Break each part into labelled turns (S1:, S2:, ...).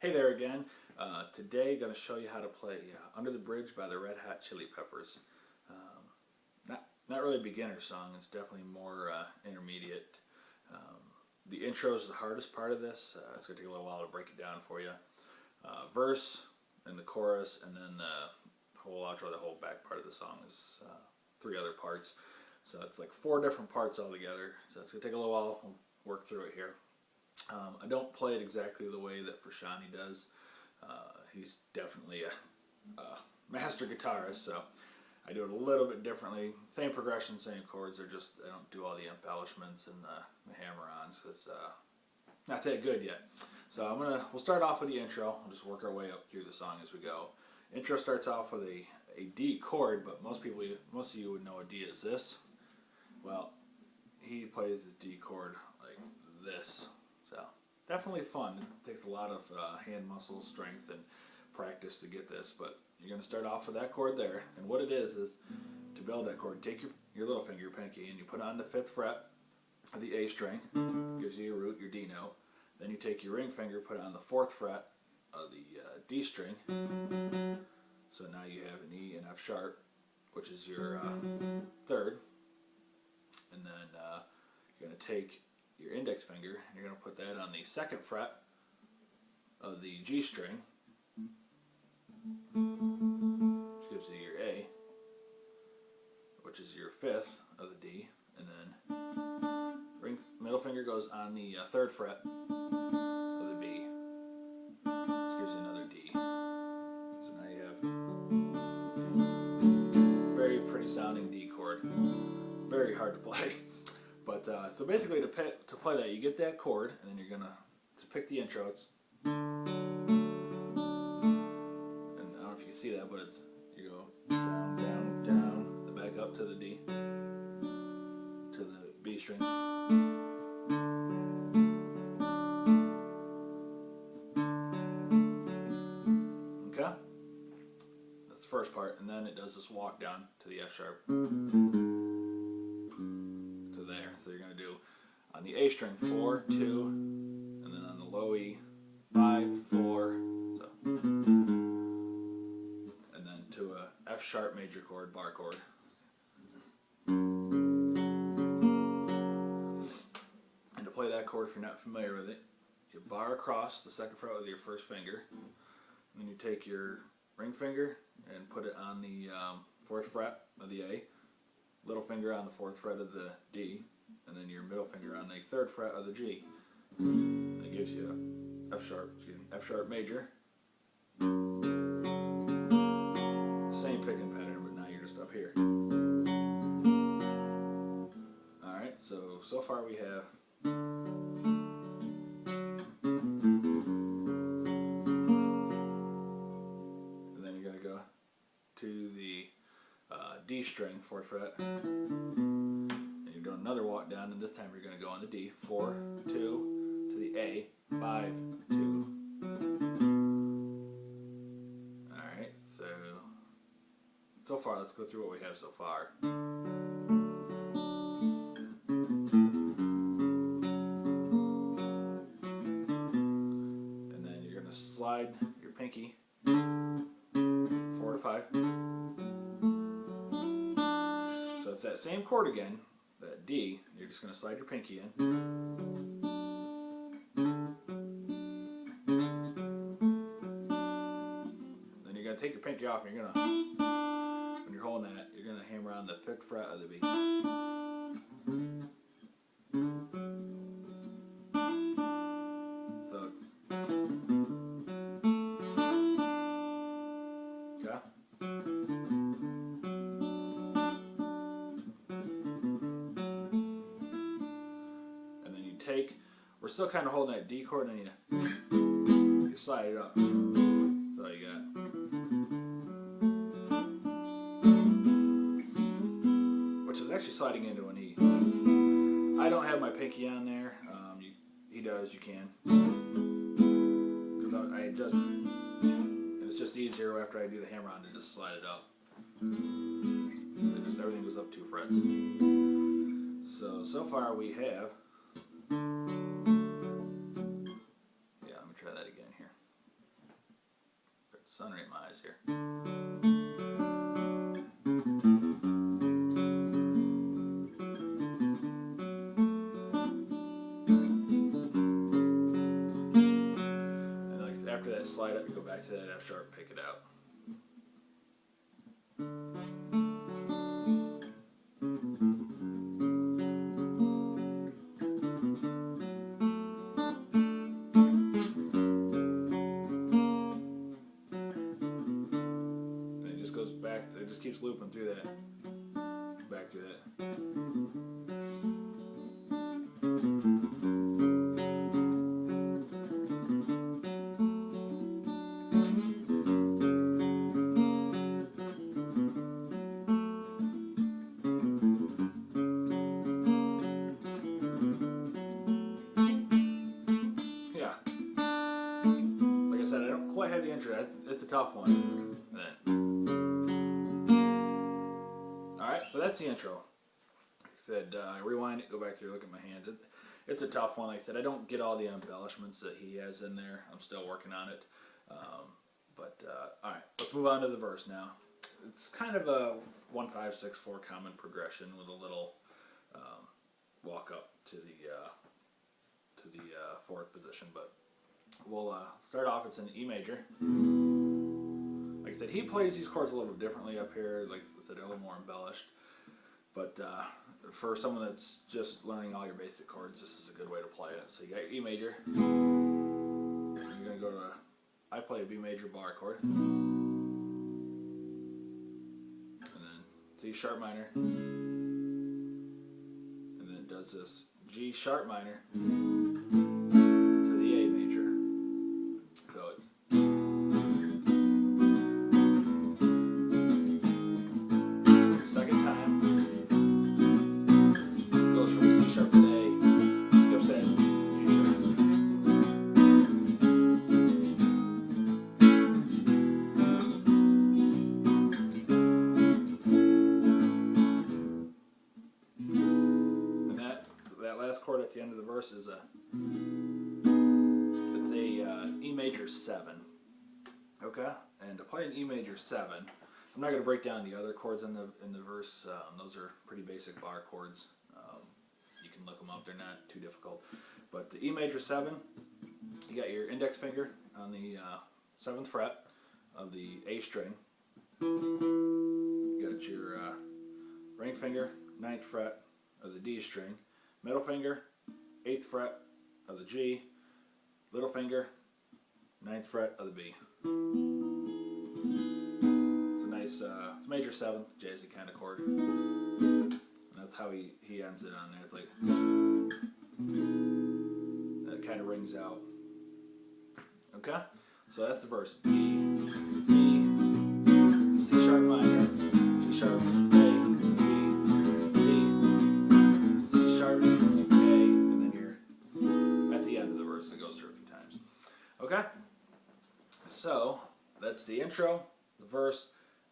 S1: Hey there again. Today going to show you how to play Under the Bridge by the Red Hot Chili Peppers. Not really a beginner song, it's definitely more intermediate. The intro is the hardest part of this. It's going to take a little while to break it down for you. Verse and the chorus, and then the whole outro, the whole back part of the song is 3 other parts. So it's like 4 different parts altogether. So it's going to take a little while. We'll work through it here. I don't play it exactly the way that Frashani does. He's definitely a master guitarist, so I do it a little bit differently. Same progression, same chords. They're just, I don't do all the embellishments and the hammer-ons. It's not that good yet. So we'll start off with the intro. We'll just work our way up through the song as we go. Intro starts off with a D chord, but most of you would know a D is this. Well, he plays the D chord like this. So definitely fun. It takes a lot of hand muscle strength and practice to get this, but you're going to start off with that chord there. And what it is to build that chord, take your little finger, your pinky, and you put it on the 5th fret of the A string. Gives you your root, your D note. Then you take your ring finger, put it on the 4th fret of the D string. So now you have an E and F sharp, which is your 3rd. And then you're going to take your index finger and you're going to put that on the 2nd fret of the G string, which gives you your A, which is your 5th of the D, and then middle finger goes on the 3rd fret of the B, which gives you another D. So now you have very pretty sounding D chord. Very hard to play. But so basically to play that, you get that chord, and then you're gonna pick the intro. And I don't know if you can see that, but you go down, down, down, the back up to the D, to the B string. Okay, that's the first part, and then it does this walk down to the F sharp. So you're going to do on the A string 4, 2, and then on the low E 5, 4, so, and then to a F sharp major chord, bar chord. And to play that chord, if you're not familiar with it, you bar across the 2nd fret with your 1st finger, and then you take your ring finger and put it on the 4th fret of the A, little finger on the 4th fret of the D, and then your middle finger on the 3rd fret of the G. That gives you a F sharp major. Same picking pattern, but now you're just up here. Alright, so far we have and then you're going to go to the D string, 4th fret. Doing another walk down, and this time you're going to go on the D, 4, 2, to the A, 5, 2. Alright, so far let's go through what we have so far. And then you're going to slide your pinky 4 to 5. So it's that same chord again. That D, you're just going to slide your pinky in. Then you're going to take your pinky off, and you're going to, when you're holding that, you're going to hammer on the 5th fret of the B. So it's, okay. We're still kind of holding that D chord, and then you slide it up. So you got, which is actually sliding into an E. I don't have my pinky on there. He does. You can, because I adjust, and it's just easier after I do the hammer on to just slide it up. Everything goes up 2 frets. So far we have. Try that again here. Sun right in my eyes here. And like after that slide up, you go back to that F sharp, pick it out. It just keeps looping through that, back through that. Yeah. Like I said, I don't quite have the intro. It's a tough one. Alright, so that's the intro. Like I said, rewind it, go back through, look at my hands. It's a tough one. Like I said, I don't get all the embellishments that he has in there. I'm still working on it. Alright, let's move on to the verse now. It's kind of a 1-5-6-4 common progression with a little walk up to the fourth position, but we'll start off. It's in E major. Like I said, he plays these chords a little differently up here. Like I said, a little more embellished. But for someone that's just learning all your basic chords, this is a good way to play it. So you got your E major. You're gonna go to I play a B major bar chord, and then C sharp minor, and then it does this G sharp minor to the A major. So it's second time goes from C sharp to A, skips that G sharp. Chord at the end of the verse is it's a E major 7. Okay, and to play an E major 7, I'm not going to break down the other chords in the verse. Those are pretty basic bar chords. You can look them up; they're not too difficult. But the E major 7, you got your index finger on the 7th fret of the A string. You got your ring finger, 9th fret of the D string. Middle finger, 8th fret of the G, little finger, 9th fret of the B. It's a nice, it's major 7, jazzy kind of chord. And that's how he ends it on there. It's like, that kind of rings out. Okay? So that's the verse. B, C sharp minor, G sharp, okay, so that's the intro, the verse.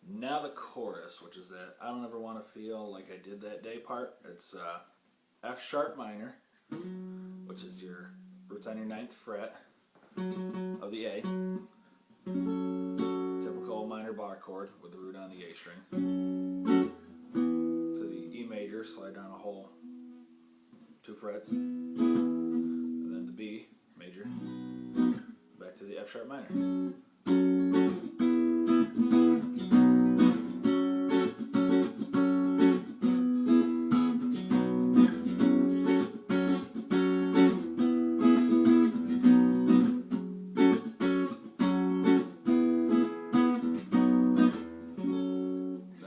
S1: Now the chorus, which is that I don't ever want to feel like I did that day part. It's F sharp minor, which is your roots on your 9th fret of the A. Typical minor bar chord with the root on the A string. To the E major, slide down a whole 2 frets. And then the B major. Back to the F sharp minor. Then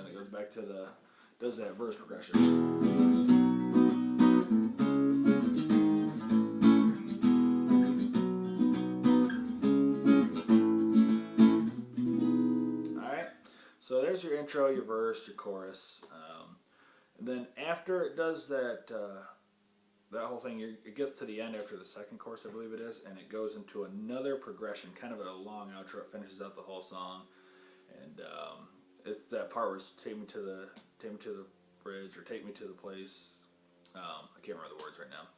S1: it goes back to does that verse progression. So there's your intro, your verse, your chorus, and then after it does that that whole thing, it gets to the end after the second chorus, I believe it is, and it goes into another progression, kind of a long outro. It finishes out the whole song, and it's that part where it's take me to the bridge or take me to the place. I can't remember the words right now.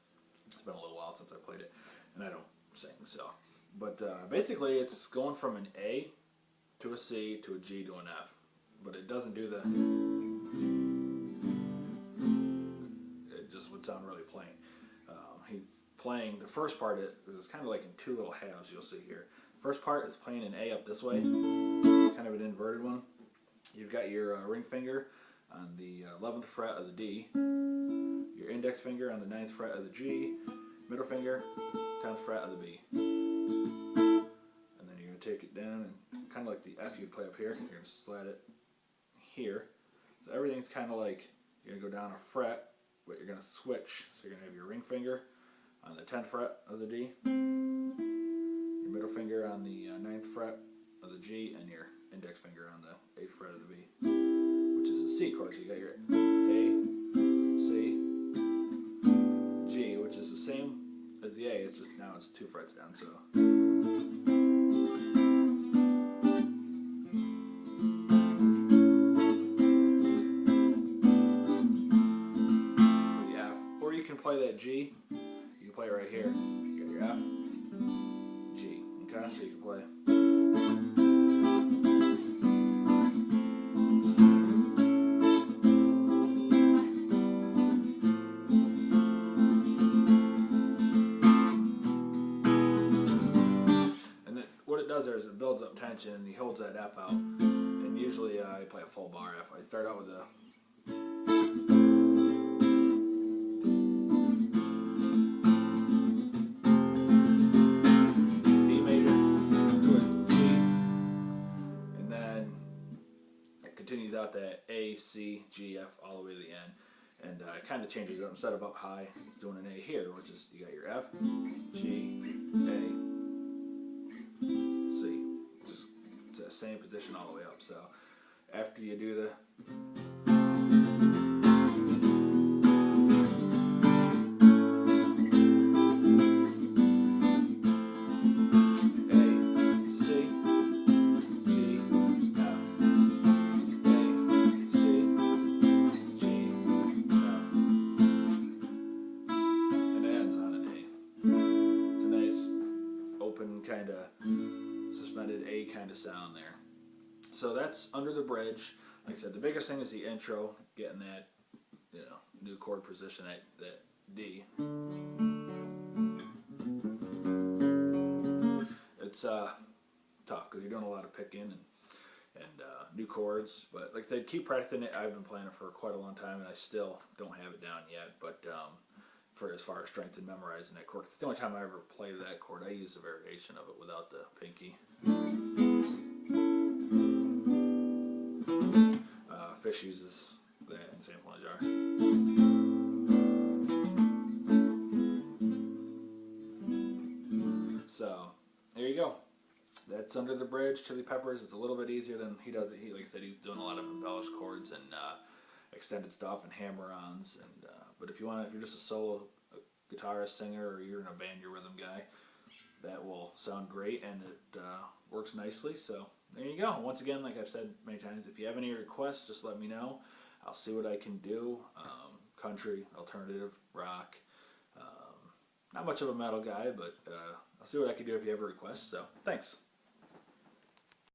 S1: It's been a little while since I played it, and I don't sing, so. But basically, it's going from an A to a C to a G to an F, but it doesn't do the. It just would sound really plain. He's playing the first part. Is kind of like in two little halves. You'll see here. First part is playing an A up this way, kind of an inverted one. You've got your ring finger on the 11th fret of the D, your index finger on the 9th fret of the G, middle finger, 10th fret of the B. And then you're going to take it down and kind of like the F you'd play up here, you're going to slide it here. So everything's kind of like you're going to go down a fret, but you're going to switch. So you're going to have your ring finger on the 10th fret of the D, your middle finger on the 9th fret of the G, and your index finger on the 8th fret of the B, which is a C chord. So you got your A, C, G, which is the same as the A. It's just now it's 2 frets down. So for the F, or you can play that G. You can play it right here. You got your F, G. Okay, so you can play. There is it builds up tension and he holds that F out, and usually I play a full bar F. I start out with a D major to a G, and then it continues out that A, C, G, F all the way to the end, and it kind of changes it up. Instead of up high, it's doing an A here, which is you got your F, G, A, C. Just it's the same position all the way up. So after you do the A, C, G, F, A, C, G, F, and it ends on an A. It's a nice open kind of suspended A kind of sound there. So that's Under the Bridge. Like I said, the biggest thing is the intro, getting that, you know, new chord position at that D. It's tough because you're doing a lot of picking and new chords. But like I said, keep practicing it. I've been playing it for quite a long time and I still don't have it down yet. But for as far as strength and memorizing that chord, it's the only time I ever played that chord. I use a variation of it without the pinky. Fish uses that in the same one jar. So there you go. That's Under the Bridge, Chili Peppers. It's a little bit easier than he does it. He, like I said, he's doing a lot of embellished chords and extended stuff and hammer-ons. And but if you're just a solo guitarist, singer, or you're in a band, you're a rhythm guy, that will sound great and it works nicely. So there you go. Once again, like I've said many times, if you have any requests, just let me know. I'll see what I can do. Country, alternative, rock. Not much of a metal guy, but I'll see what I can do if you have a request. So thanks.